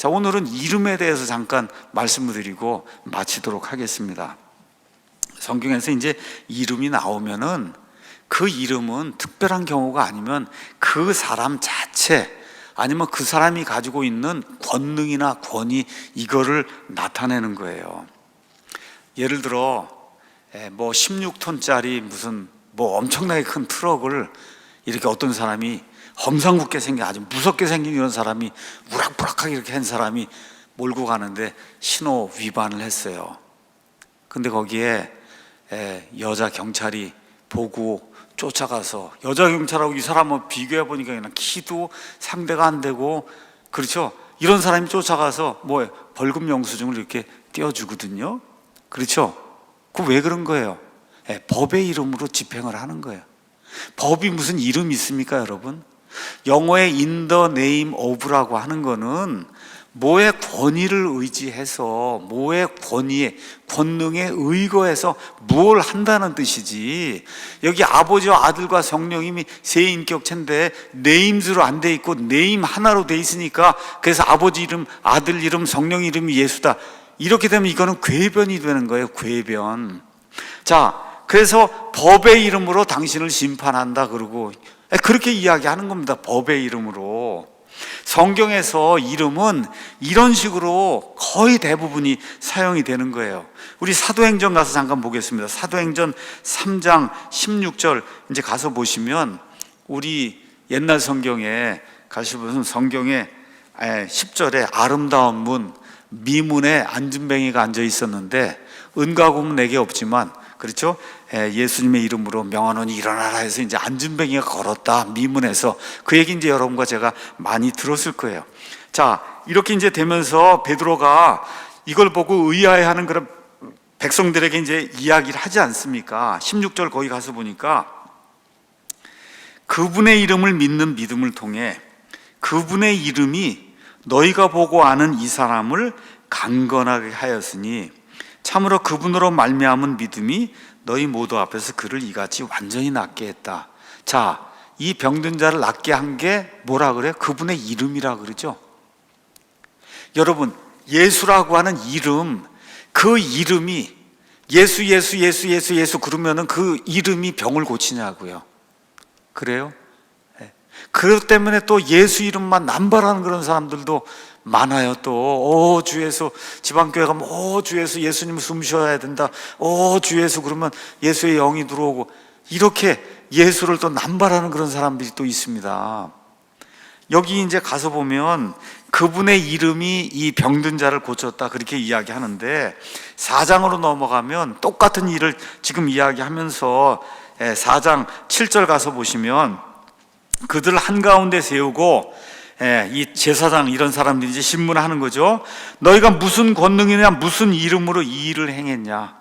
자, 오늘은 이름에 대해서 잠깐 말씀을 드리고 마치도록 하겠습니다. 성경에서 이제 이름이 나오면은 그 이름은 특별한 경우가 아니면 그 사람 자체, 아니면 그 사람이 가지고 있는 권능이나 권위, 이거를 나타내는 거예요. 예를 들어 뭐 16톤짜리 무슨 뭐 엄청나게 큰 트럭을 이렇게 어떤 사람이 험상궂게 생긴, 아주 무섭게 생긴 이런 사람이 우락부락하게 이렇게 한 사람이 몰고 가는데 신호 위반을 했어요. 근데 거기에 여자 경찰이 보고 쫓아가서, 여자 경찰하고 이 사람을 비교해 보니까 그냥 키도 상대가 안 되고, 그렇죠? 이런 사람이 쫓아가서 뭐 벌금 영수증을 이렇게 떼어주거든요. 그렇죠? 그 왜 그런 거예요? 법의 이름으로 집행을 하는 거예요. 법이 무슨 이름이 있습니까, 여러분? 영어의 in the name of라고 하는 거는 뭐의 권위를 의지해서, 뭐의 권위에, 권능에 의거해서 뭘 한다는 뜻이지, 여기 아버지와 아들과 성령님이 세 인격체인데 네임즈로 안 돼 있고 네임 하나로 돼 있으니까 그래서 아버지 이름, 아들 이름, 성령 이름이 예수다, 이렇게 되면 이거는 궤변이 되는 거예요. 궤변. 자, 그래서 법의 이름으로 당신을 심판한다 그러고 그렇게 이야기하는 겁니다. 법의 이름으로. 성경에서 이름은 이런 식으로 거의 대부분이 사용이 되는 거예요. 우리 사도행전 가서 잠깐 보겠습니다. 사도행전 3장 16절 이제 가서 보시면, 우리 옛날 성경에 가시면 성경에 10절에 아름다운 문, 미문에 안진뱅이가 앉아 있었는데 은과금은 내게 없지만, 그렇죠? 예수님의 이름으로 명하노니 일어나라 해서 이제 안진뱅이가 걸었다, 미문에서. 그 얘기 이제 여러분과 제가 많이 들었을 거예요. 자, 이렇게 이제 되면서 베드로가 이걸 보고 의아해하는 그런 백성들에게 이제 이야기를 하지 않습니까? 16절 거기 가서 보니까 그분의 이름을 믿는 믿음을 통해 그분의 이름이 너희가 보고 아는 이 사람을 강건하게 하였으니 참으로 그분으로 말미암은 믿음이 너희 모두 앞에서 그를 이같이 완전히 낫게 했다. 자, 이 병든 자를 낫게 한 게 뭐라 그래요? 그분의 이름이라 그러죠. 여러분, 예수라고 하는 이름, 그 이름이 예수 예수 예수 예수 예수 그러면은 그 이름이 병을 고치냐고요. 그래요? 그것 때문에 또 예수 이름만 남발하는 그런 사람들도 많아요. 또 주 예수, 지방교회 가면 주 예수, 예수님 숨 쉬어야 된다, 주 예수 그러면 예수의 영이 들어오고, 이렇게 예수를 또 남발하는 그런 사람들이 또 있습니다. 여기 이제 가서 보면 그분의 이름이 이 병든 자를 고쳤다, 그렇게 이야기하는데 4장으로 넘어가면 똑같은 일을 지금 이야기하면서 4장 7절 가서 보시면, 그들 한가운데 세우고, 이 제사장 이런 사람들이 이제 신문하는 거죠. 너희가 무슨 권능이냐, 무슨 이름으로 이 일을 행했냐,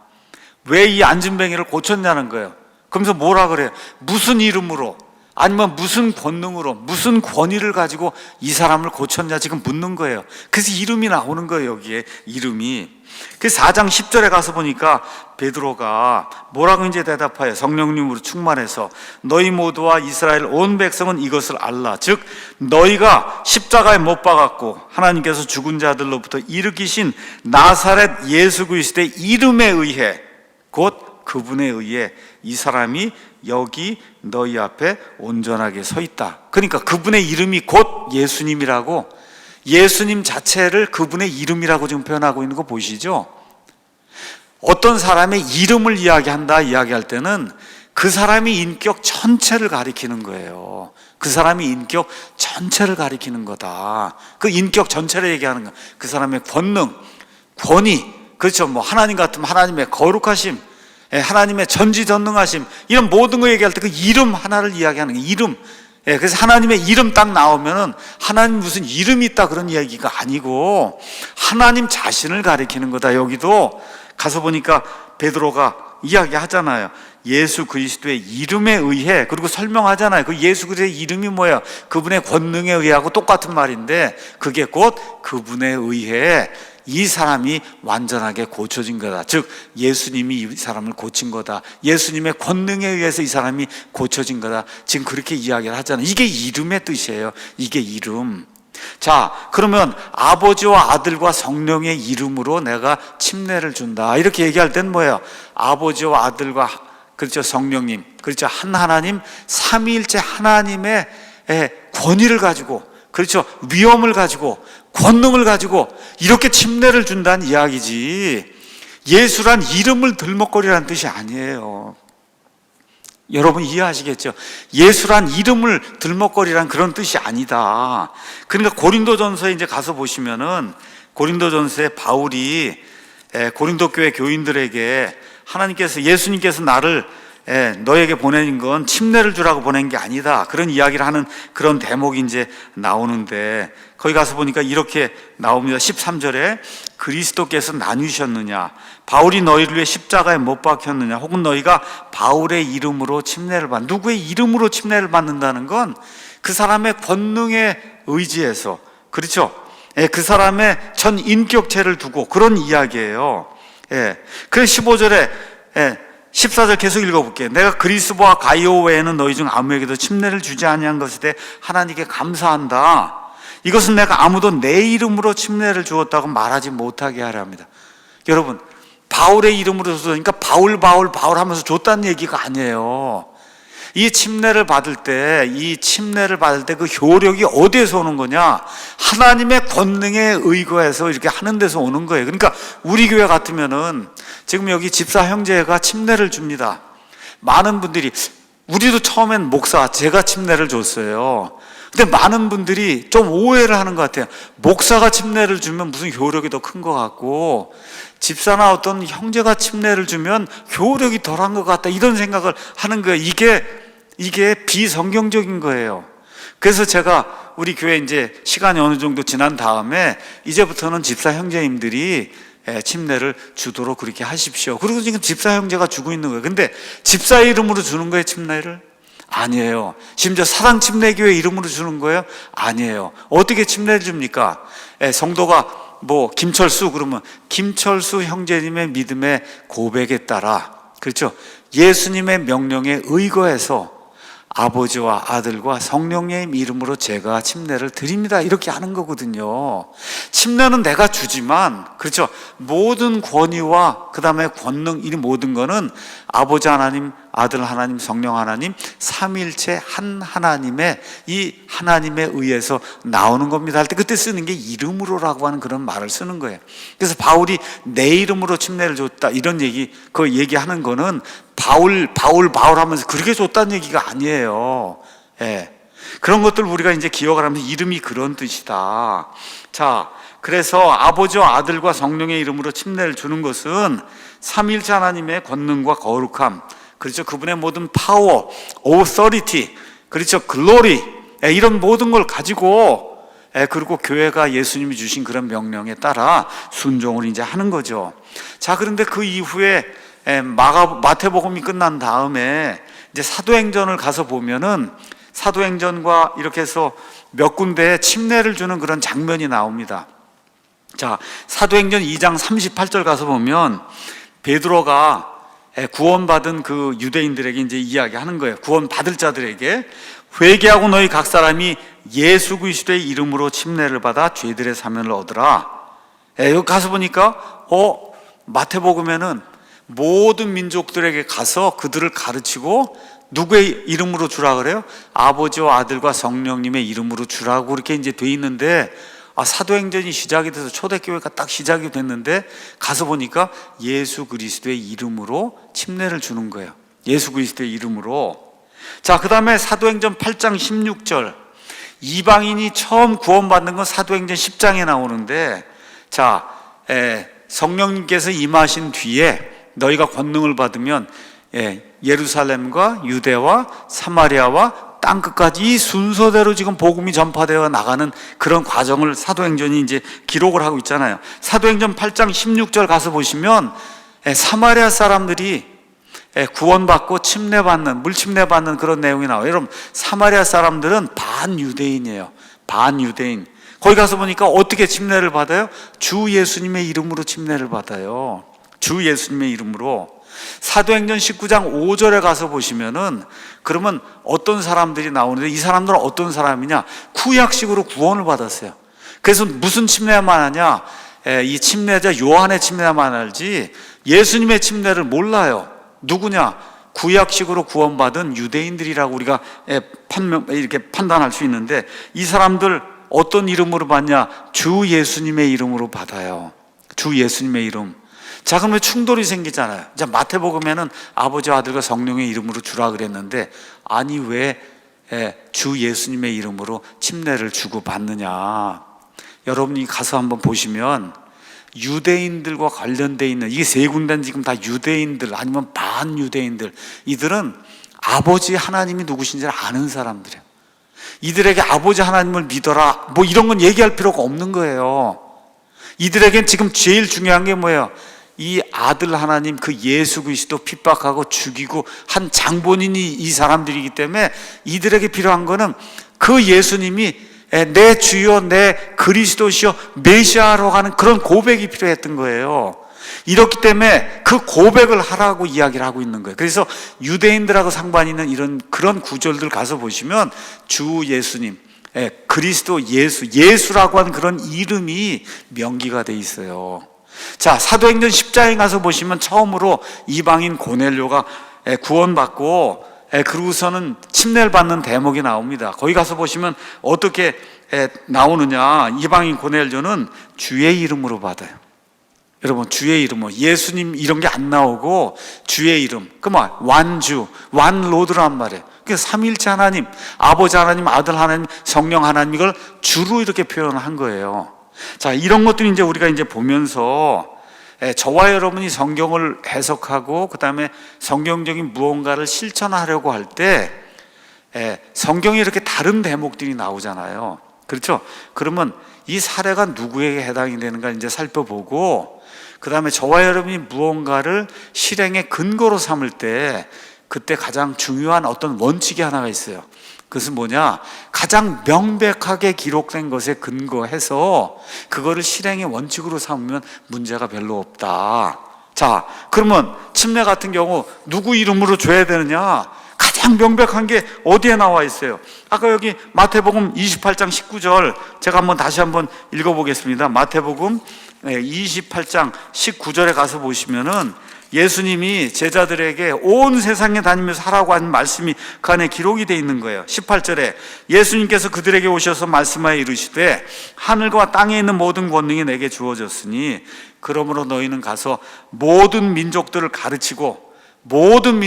왜 이 안진뱅이를 고쳤냐는 거예요. 그러면서 뭐라 그래요? 무슨 이름으로, 아니면 무슨 권능으로, 무슨 권위를 가지고 이 사람을 고쳤냐 지금 묻는 거예요. 그래서 이름이 나오는 거예요. 여기에 이름이. 그 4장 10절에 가서 보니까 베드로가 뭐라고 이제 대답하여, 성령님으로 충만해서 너희 모두와 이스라엘 온 백성은 이것을 알라. 즉 너희가 십자가에 못 박았고 하나님께서 죽은 자들로부터 일으키신 나사렛 예수 그리스도의 이름에 의해, 곧 그분에 의해 이 사람이 여기 너희 앞에 온전하게 서 있다. 그러니까 그분의 이름이 곧 예수님이라고, 예수님 자체를 그분의 이름이라고 지금 표현하고 있는 거 보이시죠? 어떤 사람의 이름을 이야기할 때는 그 사람의 인격 전체를 가리키는 거예요. 그 사람의 인격 전체를 가리키는 거다. 그 인격 전체를 얘기하는 거야. 그 사람의 권능, 권위, 그렇죠? 뭐 하나님 같으면 하나님의 거룩하심, 하나님의 전지전능하심, 이런 모든 거 얘기할 때 그 이름 하나를 이야기하는 거예요. 이름. 그래서 하나님의 이름 딱 나오면은 하나님 무슨 이름이 있다 그런 이야기가 아니고 하나님 자신을 가리키는 거다. 여기도 가서 보니까 베드로가 이야기하잖아요. 예수 그리스도의 이름에 의해, 그리고 설명하잖아요. 그 예수 그리스도의 이름이 뭐야? 그분의 권능에 의하고 똑같은 말인데, 그게 곧 그분에 의해 이 사람이 완전하게 고쳐진 거다. 즉 예수님이 이 사람을 고친 거다. 예수님의 권능에 의해서 이 사람이 고쳐진 거다. 지금 그렇게 이야기를 하잖아요. 이게 이름의 뜻이에요. 이게 이름. 자, 그러면 아버지와 아들과 성령의 이름으로 내가 침례를 준다. 이렇게 얘기할 땐 뭐예요? 아버지와 아들과, 그렇죠, 성령님, 그렇죠, 한 하나님, 삼위일체 하나님의 권위를 가지고, 그렇죠, 위엄을 가지고, 권능을 가지고 이렇게 침례를 준다는 이야기지, 예수란 이름을 들먹거리라는 뜻이 아니에요. 여러분 이해하시겠죠? 예수란 이름을 들먹거리란 그런 뜻이 아니다. 그러니까 고린도전서에 이제 가서 보시면은, 고린도전서에 바울이 고린도 교회 교인들에게 하나님께서, 예수님께서 나를 너에게 보낸 건 침례를 주라고 보낸 게 아니다, 그런 이야기를 하는 그런 대목이 이제 나오는데, 거기 가서 보니까 이렇게 나옵니다. 13절에 그리스도께서 나누셨느냐, 바울이 너희를 위해 십자가에 못 박혔느냐, 혹은 너희가 바울의 이름으로 침례를 받, 누구의 이름으로 침례를 받는다는 건 그 사람의 권능에 의지해서, 그렇죠, 그 사람의 전 인격체를 두고 그런 이야기예요. 그래서 15절에 14절 계속 읽어볼게요. 내가 그리스도와 가이오 외에는 너희 중 아무에게도 침례를 주지 아니한 것에 대해 하나님께 감사한다. 이것은 내가 아무도 내 이름으로 침례를 주었다고 말하지 못하게 하려 합니다. 여러분, 바울의 이름으로 줬으니까 바울 하면서 줬다는 얘기가 아니에요. 이 침례를 받을 때 그 효력이 어디에서 오는 거냐? 하나님의 권능에 의거해서 이렇게 하는 데서 오는 거예요. 그러니까 우리 교회 같으면은 지금 여기 집사 형제가 침례를 줍니다. 많은 분들이, 우리도 처음엔 목사, 제가 침례를 줬어요. 근데 많은 분들이 좀 오해를 하는 것 같아요. 목사가 침례를 주면 무슨 효력이 더 큰 것 같고, 집사나 어떤 형제가 침례를 주면 효력이 덜한 것 같다, 이런 생각을 하는 거예요. 이게 비성경적인 거예요. 그래서 제가 우리 교회 이제 시간이 어느 정도 지난 다음에 이제부터는 집사 형제님들이 침례를 주도록 그렇게 하십시오. 그리고 지금 집사 형제가 주고 있는 거예요. 근데 집사의 이름으로 주는 거예요, 침례를? 아니에요. 심지어 사랑침례교회 이름으로 주는 거예요? 아니에요. 어떻게 침례를 줍니까? 성도가 김철수 그러면 김철수 형제님의 믿음의 고백에 따라, 그렇죠, 예수님의 명령에 의거해서 아버지와 아들과 성령의 이름으로 제가 침례를 드립니다, 이렇게 하는 거거든요. 침례는 내가 주지만, 그렇죠, 모든 권위와 그 다음에 권능, 이 모든 거는 아버지 하나님, 아들 하나님, 성령 하나님, 삼위일체 한 하나님의, 이 하나님에 의해서 나오는 겁니다 할 때 그때 쓰는 게 이름으로라고 하는 그런 말을 쓰는 거예요. 그래서 바울이 내 이름으로 침례를 줬다, 이런 그 얘기하는 거는 바울 하면서 그렇게 줬다는 얘기가 아니에요. 그런 것들 우리가 이제 기억을 하면서 이름이 그런 뜻이다. 자, 그래서 아버지와 아들과 성령의 이름으로 침례를 주는 것은 삼위일체 하나님의 권능과 거룩함, 그렇죠, 그분의 모든 파워, authority, 그렇죠, glory, 이런 모든 걸 가지고, 그리고 교회가 예수님이 주신 그런 명령에 따라 순종을 이제 하는 거죠. 자, 그런데 그 이후에 마태복음이 끝난 다음에 이제 사도행전을 가서 보면은, 사도행전과 이렇게 해서 몇 군데에 침례를 주는 그런 장면이 나옵니다. 자, 사도행전 2장 38절 가서 보면 베드로가 구원받은 그 유대인들에게 이제 이야기하는 거예요. 구원받을 자들에게 회개하고 너희 각 사람이 예수 그리스도의 이름으로 침례를 받아 죄들의 사면을 얻으라. 여기 가서 보니까 마태복음에는 모든 민족들에게 가서 그들을 가르치고 누구의 이름으로 주라 그래요? 아버지와 아들과 성령님의 이름으로 주라고 그렇게 이제 돼 있는데, 사도행전이 시작이 돼서 초대교회가 딱 시작이 됐는데 가서 보니까 예수 그리스도의 이름으로 침례를 주는 거예요. 예수 그리스도의 이름으로. 자, 그 다음에 사도행전 8장 16절, 이방인이 처음 구원받는 건 사도행전 10장에 나오는데, 자, 성령님께서 임하신 뒤에 너희가 권능을 받으면 예루살렘과 유대와 사마리아와 땅끝까지 이 순서대로 지금 복음이 전파되어 나가는 그런 과정을 사도행전이 이제 기록을 하고 있잖아요. 사도행전 8장 16절 가서 보시면 사마리아 사람들이 구원받고 물침례받는 그런 내용이 나와요. 여러분, 사마리아 사람들은 반유대인이에요. 반유대인. 거기 가서 보니까 어떻게 침례를 받아요? 주 예수님의 이름으로 침례를 받아요. 주 예수님의 이름으로. 사도행전 19장 5절에 가서 보시면은, 그러면 어떤 사람들이 나오는데, 이 사람들은 어떤 사람이냐? 구약식으로 구원을 받았어요. 그래서 무슨 침례만 하냐? 이 침례자 요한의 침례만 알지 예수님의 침례를 몰라요. 누구냐? 구약식으로 구원받은 유대인들이라고 우리가 이렇게 판단할 수 있는데, 이 사람들 어떤 이름으로 받냐? 주 예수님의 이름으로 받아요. 주 예수님의 이름. 자, 그러면 충돌이 생기잖아요. 자, 마태복음에는 아버지와 아들과 성령의 이름으로 주라 그랬는데, 아니 왜 주 예수님의 이름으로 침례를 주고 받느냐? 여러분이 가서 한번 보시면 유대인들과 관련되어 있는, 이게 세 군데는 지금 다 유대인들 아니면 반유대인들, 이들은 아버지 하나님이 누구신지를 아는 사람들이에요. 이들에게 아버지 하나님을 믿어라 뭐 이런 건 얘기할 필요가 없는 거예요. 이들에겐 지금 제일 중요한 게 뭐예요? 이 아들 하나님, 그 예수 그리스도 핍박하고 죽이고 한 장본인이 이 사람들이기 때문에 이들에게 필요한 거는 그 예수님이 내 주여, 내 그리스도시여, 메시아로 가는 그런 고백이 필요했던 거예요. 이렇기 때문에 그 고백을 하라고 이야기를 하고 있는 거예요. 그래서 유대인들하고 상관 있는 그런 구절들 가서 보시면 주 예수님, 그리스도 예수라고 하는 그런 이름이 명기가 돼 있어요. 자, 사도행전 10장에 가서 보시면 처음으로 이방인 고넬료가 구원받고 그러고서는 침례를 받는 대목이 나옵니다. 거기 가서 보시면 어떻게 나오느냐? 이방인 고넬료는 주의 이름으로 받아요. 여러분, 주의 이름으로, 예수님 이런 게 안 나오고 주의 이름, 완주, 완로드란 말이에요. 그래서 삼위일체 하나님, 아버지 하나님, 아들 하나님, 성령 하나님, 이걸 주로 이렇게 표현한 거예요. 자, 이런 것들이 이제 우리가 이제 보면서 저와 여러분이 성경을 해석하고 그 다음에 성경적인 무언가를 실천하려고 할 때 성경에 이렇게 다른 대목들이 나오잖아요. 그렇죠? 그러면 이 사례가 누구에게 해당이 되는가 이제 살펴보고, 그 다음에 저와 여러분이 무언가를 실행의 근거로 삼을 때 그때 가장 중요한 어떤 원칙이 하나가 있어요. 그것은 뭐냐? 가장 명백하게 기록된 것에 근거해서 그거를 실행의 원칙으로 삼으면 문제가 별로 없다. 자, 그러면 침례 같은 경우 누구 이름으로 줘야 되느냐? 가장 명백한 게 어디에 나와 있어요? 아까 여기 마태복음 28장 19절 제가 다시 한번 읽어보겠습니다. 마태복음 28장 19절에 가서 보시면은 예수님이 제자들에게 온 세상에 다니면서 하라고 한 말씀이 그 안에 기록이 되어 있는 거예요. 18절에 예수님께서 그들에게 오셔서 말씀하여 이르시되 하늘과 땅에 있는 모든 권능이 내게 주어졌으니 그러므로 너희는 가서 모든 민족들을 가르치고 모든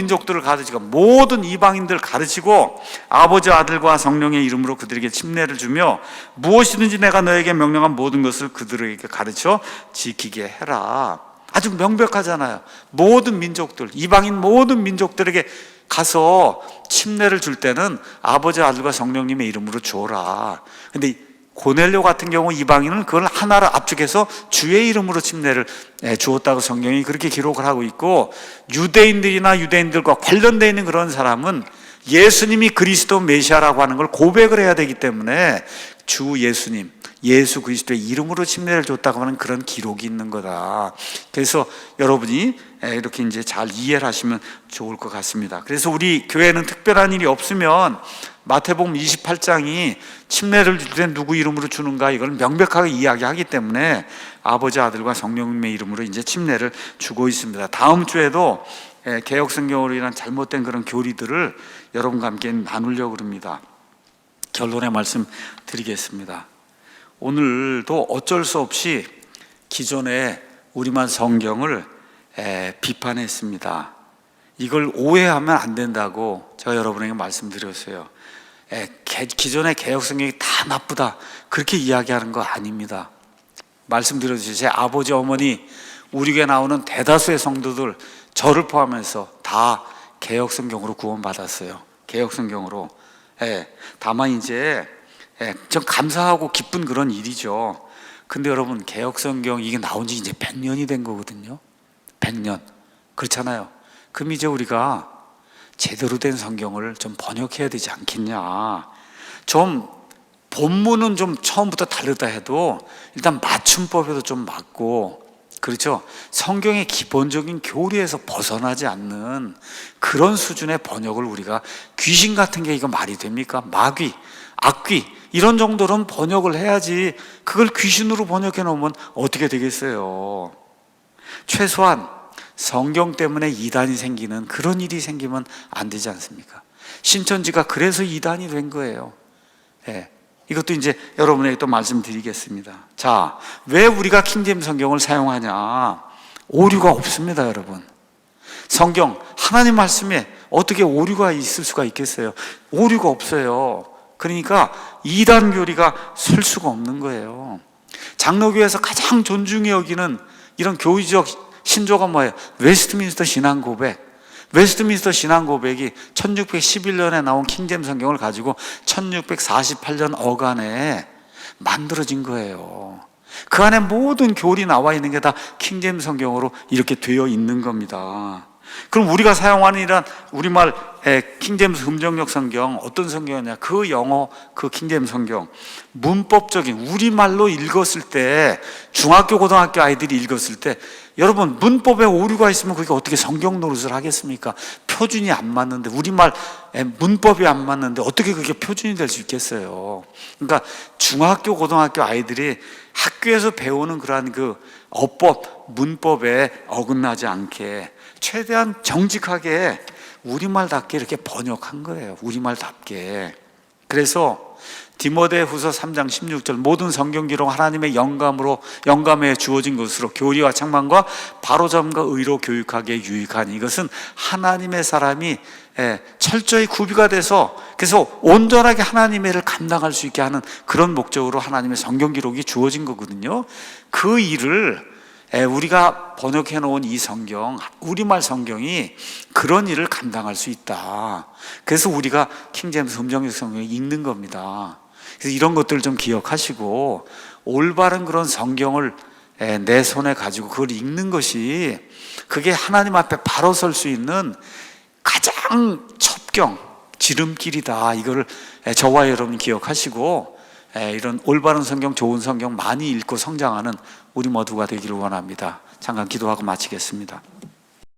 이방인들을 가르치고 아버지 아들과 성령의 이름으로 그들에게 침례를 주며 무엇이든지 내가 너에게 명령한 모든 것을 그들에게 가르쳐 지키게 해라. 아주 명백하잖아요. 모든 민족들, 이방인 모든 민족들에게 가서 침례를 줄 때는 아버지 아들과 성령님의 이름으로 줘라. 근데 고넬료 같은 경우 이방인은 그걸 하나를 압축해서 주의 이름으로 침례를 주었다고 성경이 그렇게 기록을 하고 있고, 유대인들이나 유대인들과 관련되어 있는 그런 사람은 예수님이 그리스도 메시아라고 하는 걸 고백을 해야 되기 때문에 주 예수님, 예수 그리스도의 이름으로 침례를 줬다고 하는 그런 기록이 있는 거다. 그래서 여러분이 이렇게 이제 잘 이해를 하시면 좋을 것 같습니다. 그래서 우리 교회는 특별한 일이 없으면 마태복음 28장이 침례를 줄 때 누구 이름으로 주는가 이걸 명백하게 이야기하기 때문에 아버지 아들과 성령님의 이름으로 이제 침례를 주고 있습니다. 다음 주에도 개혁성경으로 인한 잘못된 그런 교리들을 여러분과 함께 나누려고 합니다. 결론의 말씀 드리겠습니다. 오늘도 어쩔 수 없이 기존의 우리말 성경을 비판했습니다. 이걸 오해하면 안 된다고 제가 여러분에게 말씀드렸어요. 기존의 개혁성경이 다 나쁘다 그렇게 이야기하는 거 아닙니다. 말씀드렸듯이 제 아버지 어머니 우리 교회 나오는 대다수의 성도들 저를 포함해서 다 개혁성경으로 구원받았어요. 개혁성경으로. 다만 이제 좀 감사하고 기쁜 그런 일이죠. 근데 여러분 개혁성경 이게 나온 지 이제 100년이 된 거거든요. 100년. 그렇잖아요. 그럼 이제 우리가 제대로 된 성경을 좀 번역해야 되지 않겠냐. 좀 본문은 좀 처음부터 다르다 해도 일단 맞춤법에도 좀 맞고, 그렇죠. 성경의 기본적인 교리에서 벗어나지 않는 그런 수준의 번역을 우리가, 귀신 같은 게 이거 말이 됩니까? 마귀, 악귀 이런 정도로는 번역을 해야지, 그걸 귀신으로 번역해 놓으면 어떻게 되겠어요? 최소한 성경 때문에 이단이 생기는 그런 일이 생기면 안 되지 않습니까? 신천지가 그래서 이단이 된 거예요. 네. 이것도 이제 여러분에게 또 말씀드리겠습니다. 자, 왜 우리가 킹제임스 성경을 사용하냐? 오류가 없습니다, 여러분. 성경, 하나님 말씀에 어떻게 오류가 있을 수가 있겠어요? 오류가 없어요. 그러니까 이단 교리가 설 수가 없는 거예요. 장로교에서 가장 존중해 여기는 이런 교리적 신조가 뭐예요? 웨스트민스터 신앙 고백. 웨스트민스터 신앙 고백이 1611년에 나온 킹제임스 성경을 가지고 1648년 어간에 만들어진 거예요. 그 안에 모든 교리 나와 있는 게 다 킹제임스 성경으로 이렇게 되어 있는 겁니다. 그럼 우리가 사용하는 이런 우리말 킹제임스 음정역 성경, 어떤 성경이냐? 그 영어, 그 킹제임스 성경 문법적인 우리말로 읽었을 때, 중학교 고등학교 아이들이 읽었을 때, 여러분 문법에 오류가 있으면 그게 어떻게 성경 노릇을 하겠습니까? 표준이 안 맞는데, 우리말 문법이 안 맞는데 어떻게 그게 표준이 될 수 있겠어요? 그러니까 중학교 고등학교 아이들이 학교에서 배우는 그러한 그 어법, 문법에 어긋나지 않게 최대한 정직하게 우리말답게 이렇게 번역한 거예요. 우리말답게. 그래서 디모데후서 3장 16절 모든 성경 기록 하나님의 영감에 주어진 것으로 교리와 책망과 바로잡음과 의로 교육하기에 유익하니, 이것은 하나님의 사람이 철저히 구비가 돼서, 그래서 온전하게 하나님의 일을 감당할 수 있게 하는 그런 목적으로 하나님의 성경 기록이 주어진 거거든요. 그 일을 우리가 번역해 놓은 이 성경, 우리말 성경이 그런 일을 감당할 수 있다. 그래서 우리가 킹제임스 음정역 성경을 읽는 겁니다. 그래서 이런 것들을 좀 기억하시고, 올바른 그런 성경을 내 손에 가지고 그걸 읽는 것이, 그게 하나님 앞에 바로 설 수 있는 가장 첩경, 지름길이다. 이거를 저와 여러분이 기억하시고, 이런 올바른 성경, 좋은 성경 많이 읽고 성장하는 우리 모두가 되기를 원합니다. 잠깐 기도하고 마치겠습니다.